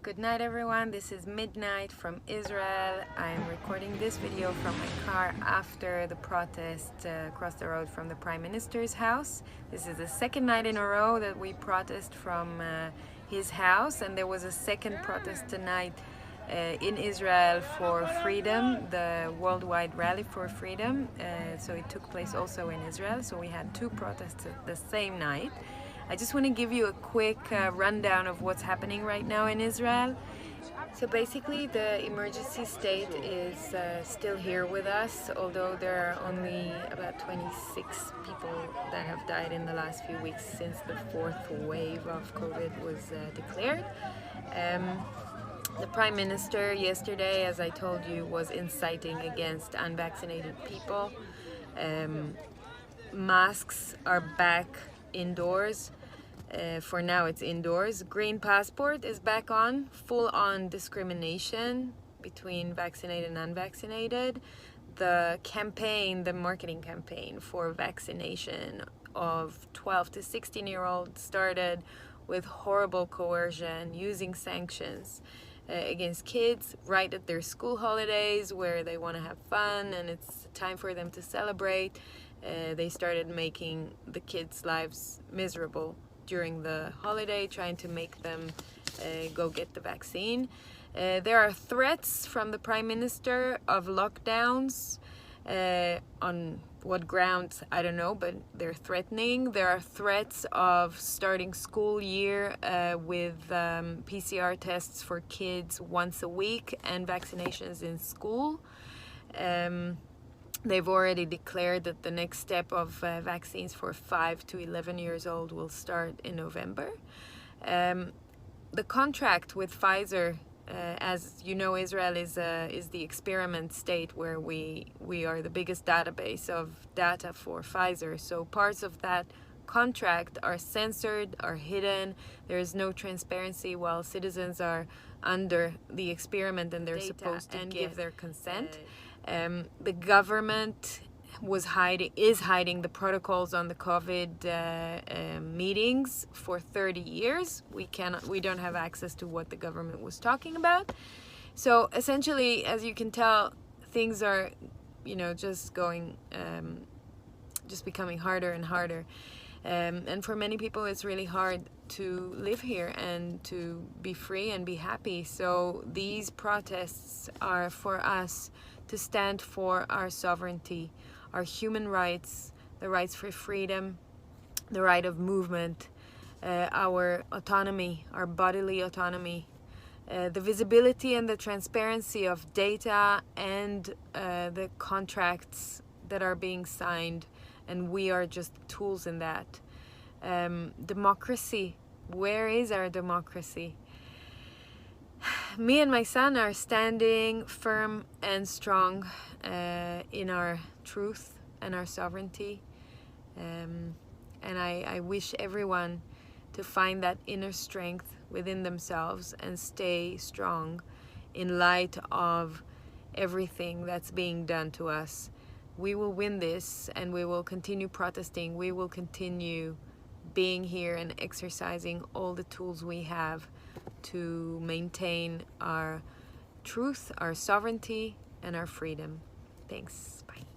Good night everyone, this is midnight from Israel. I'm recording this video from my car after the protest across the road from the Prime Minister's house. This is the second night in a row that we protest from his house, and there was a second protest tonight in Israel for freedom, the worldwide rally for freedom. So it took place also in Israel, so we had two protests at the same night. I just want to give you a quick rundown of what's happening right now in Israel. So basically the emergency state is still here with us, although there are only about 26 people that have died in the last few weeks since the fourth wave of COVID was declared. The Prime Minister yesterday, as I told you, was inciting against unvaccinated people. Masks are back indoors. For now it's indoors. Green passport is back on. Full-on discrimination between vaccinated and unvaccinated. The campaign, the marketing campaign for vaccination of 12 to 16-year-olds started with horrible coercion, using sanctions against kids right at their school holidays where they want to have fun and it's time for them to celebrate. They started making the kids' lives miserable during the holiday, trying to make them go get the vaccine. There are threats from the Prime Minister of lockdowns. On what grounds, I don't know, but they're threatening. There are threats of starting school year with PCR tests for kids once a week and vaccinations in school. They've already declared that the next step of vaccines for 5 to 11 years old will start in November. The contract with Pfizer, as you know, Israel is the experiment state where we are the biggest database of data for Pfizer. So parts of that contract are censored, are hidden. There is no transparency while citizens are under the experiment and they're supposed to give their consent. The government is hiding the protocols on the COVID meetings for 30 years. We don't have access to what the government was talking about. So essentially, as you can tell, things are, just going, just becoming harder and harder. And for many people, it's really hard to live here and to be free and be happy. So these protests are for us to stand for our sovereignty, our human rights, the rights for freedom, the right of movement, our autonomy, our bodily autonomy, the visibility and the transparency of data and the contracts that are being signed, and we are just tools in that. Democracy, where is our democracy? Me and my son are standing firm and strong in our truth and our sovereignty, and I wish everyone to find that inner strength within themselves and stay strong in light of everything that's being done to us. We will win this, and we will continue protesting. We will continue being here and exercising all the tools we have to maintain our truth, our sovereignty, and our freedom. Thanks. Bye.